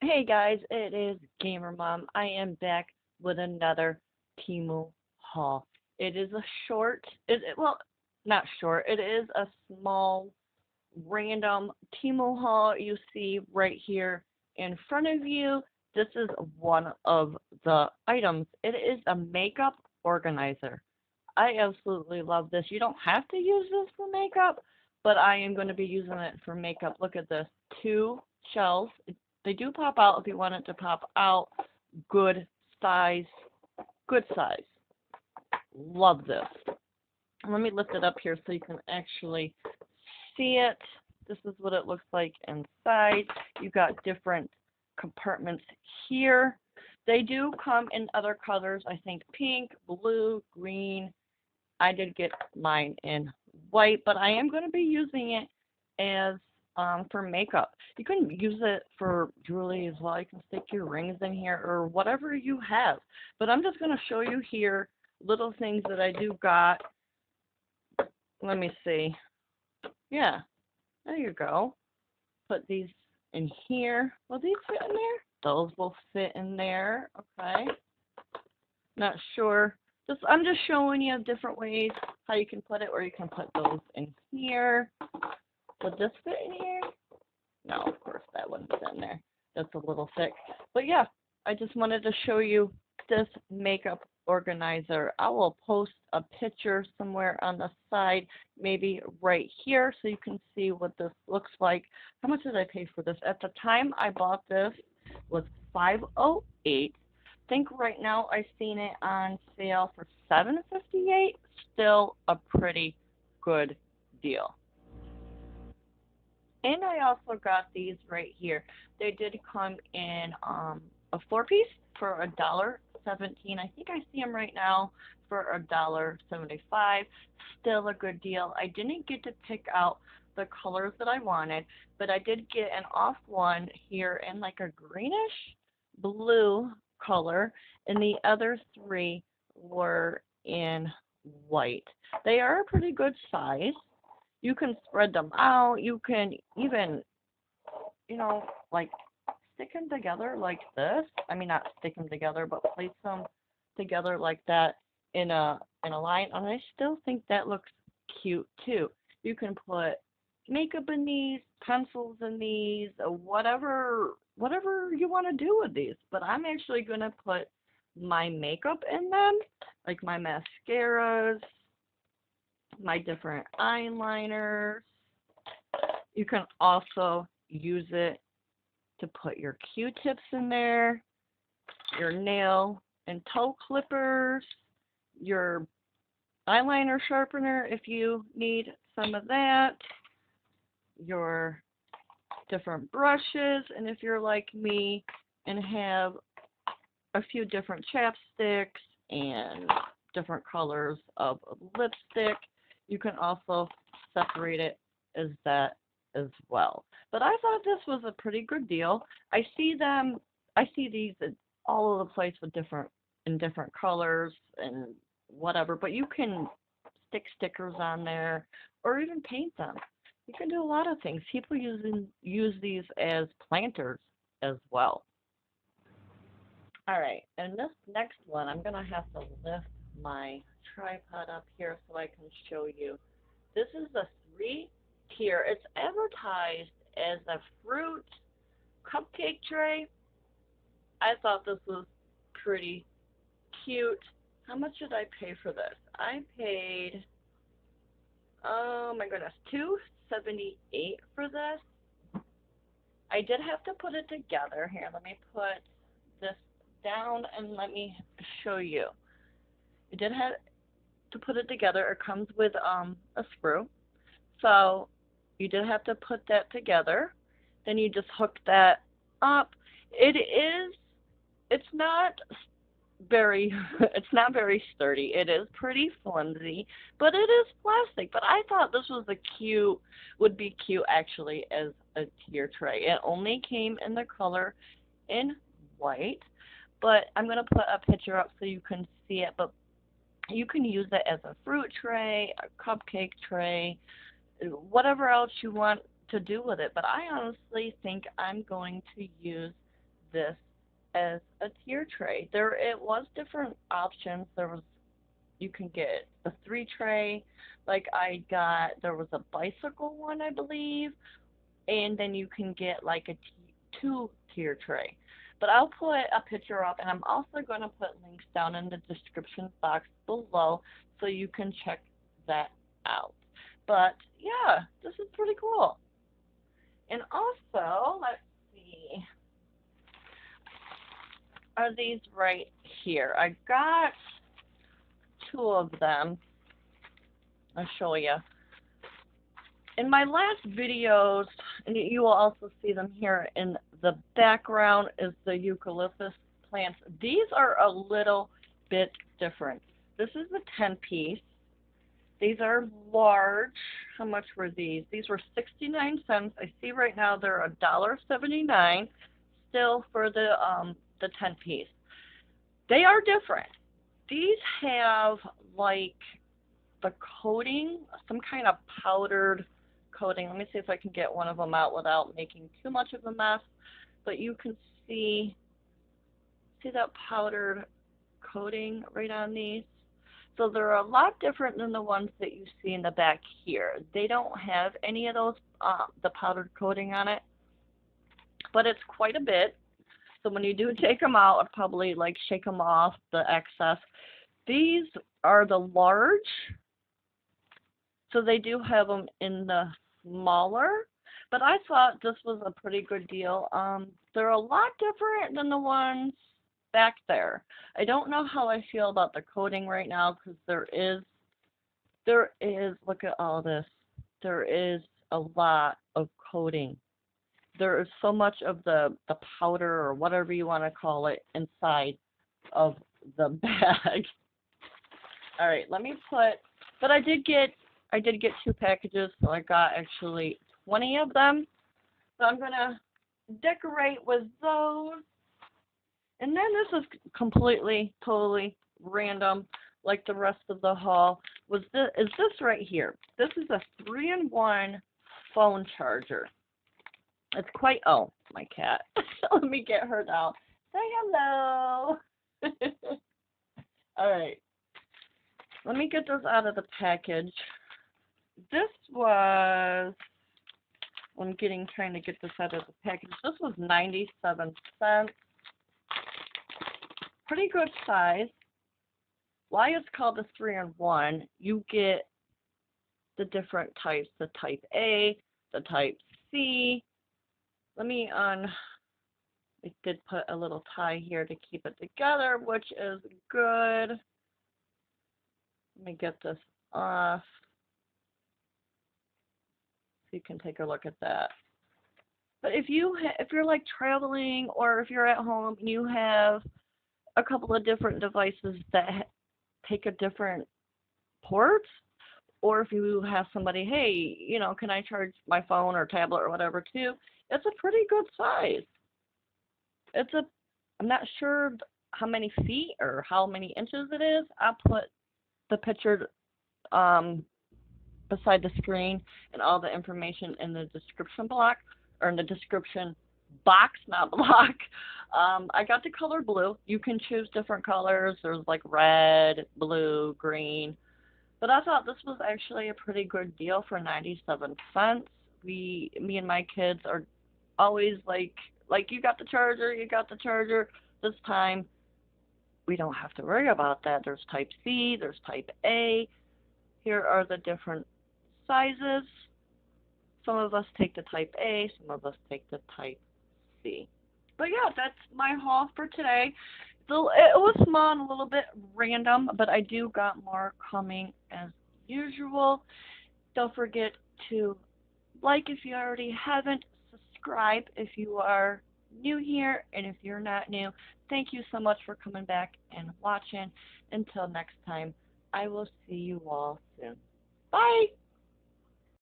Hey guys, it is Gamer Mom. I am back with another Temu haul. It is a well, not short. It is a small, random Temu haul you see right here in front of you. This is one of the items. It is a makeup organizer. I absolutely love this. You don't have to use this for makeup, but I am going to be using it for makeup. Look at this. Two shells. They do pop out if you want it to pop out. Good size. Good size. Love this. Let me lift it up here so you can actually see it. This is what it looks like inside. You've got different compartments here. They do come in other colors, I think pink, blue, green. I did get mine in white, but I am going to be using it as for makeup. You can use it for jewelry as well. You can stick your rings in here or whatever you have. But I'm just going to show you here little things that I do got. Let me see. Yeah, there you go. Put these in here. Will these fit in there? Those will fit in there. Okay. Not sure. I'm just showing you different ways how you can put it, or you can put those in here. Would this fit in here? No, of course that wouldn't fit in there. That's a little thick. But yeah, I just wanted to show you this makeup organizer. I will post a picture somewhere on the side, maybe right here, so you can see what this looks like. How much did I pay for this? At the time I bought this was $5.08. I think right now I've seen it on sale for $7.58. Still a pretty good deal. And I also got these right here. They did come in a 4-piece for $1.17. I think I see them right now for $1.75. Still a good deal. I didn't get to pick out the colors that I wanted, but I did get an off one here in like a greenish blue color, and the other three were in white. They are a pretty good size. You can spread them out. You can even, like stick them together like this. I mean, not stick them together, but place them together like that in a line. And I still think that looks cute too. You can put makeup in these, pencils in these, whatever you want to do with these. But I'm actually gonna put my makeup in them, like my mascaras, my different eyeliners. You can also use it to put your Q-tips in there, your nail and toe clippers, your eyeliner sharpener if you need some of that, your different brushes, and if you're like me and have a few different chapsticks and different colors of lipstick, you can also separate it as that as well. But I thought this was a pretty good deal. I see these all over the place with different colors and whatever, but you can stick stickers on there or even paint them. You can do a lot of things. People use these as planters as well. All right, and this next one, I'm gonna have to lift my tripod up here so I can show you. This is a 3-tier. It's advertised as a fruit cupcake tray. I thought this was pretty cute. How much did I pay for this? I paid, oh my goodness, $2.78 for this. I did have to put it together. Here, let me put this down and let me show you. You did have to put it together. It comes with a screw. So you did have to put that together. Then you just hook that up. It's not very it's not very sturdy. It is pretty flimsy, but it is plastic. But I thought this would be cute actually as a tier tray. It only came in the color in white, but I'm going to put a picture up so you can see it. But you can use it as a fruit tray, a cupcake tray, whatever else you want to do with it. But I honestly think I'm going to use this as a tier tray. It was different options. You can get the 3 tray, like I got, there was a bicycle one, I believe, and then you can get like a 2 tier tray. But I'll put a picture up, and I'm also going to put links down in the description box below so you can check that out. But yeah, this is pretty cool. And also, let's see, are these right here? I got 2 of them. I'll show you. In my last videos, and you will also see them here in the background, is the eucalyptus plants. These are a little bit different. This is the 10-piece. These are large. How much were these? These were 69 cents. I see right now they're $1.79 still for the 10-piece. They are different. These have like the coating, some kind of powdered coating. Let me see if I can get one of them out without making too much of a mess. But you can see that powdered coating right on these. So they're a lot different than the ones that you see in the back here. They don't have any of those, the powdered coating on it, but it's quite a bit. So when you do take them out, I'd probably like shake them off the excess. These are the large, so they do have them in the smaller, but I thought this was a pretty good deal. They're a lot different than the ones back there. I don't know how I feel about the coating right now because there is, look at all this. There is a lot of coating. There is so much of the powder or whatever you want to call it inside of the bag. All right, let me put, but I did get 2 packages, so I got actually 20 of them. So I'm gonna decorate with those. And then this is completely, totally random, like the rest of the haul. Is this right here? This is a 3-in-1 phone charger. It's quite, oh, my cat. Let me get her down. Say hello. All right. Let me get this out of the package. This was, I'm trying to get this out of the package. This was 97 cents. Pretty good size. Why it's called a 3-in-1, you get the different types, the type A, the type C. I did put a little tie here to keep it together, which is good. Let me get this off so you can take a look at that. But if you're like traveling, or if you're at home and you have a couple of different devices that take a different port, or if you have somebody, hey, can I charge my phone or tablet or whatever too, it's a pretty good size. I'm not sure how many feet or how many inches it is. I'll put the picture beside the screen and all the information in the description block, or in the description box, not block. I got the color blue. You can choose different colors. There's like red, blue, green. But I thought this was actually a pretty good deal for 97 cents. Me and my kids are always like you got the charger. This time we don't have to worry about that. There's type C, there's type A. Here are the different sizes. Some of us take the type A, some of us take the type C. But yeah, that's my haul for today. So it was small and a little bit random, but I do got more coming as usual. Don't forget to like if you already haven't, subscribe if you are new here, and if you're not new, thank you so much for coming back and watching. Until next time, I will see you all soon. Bye!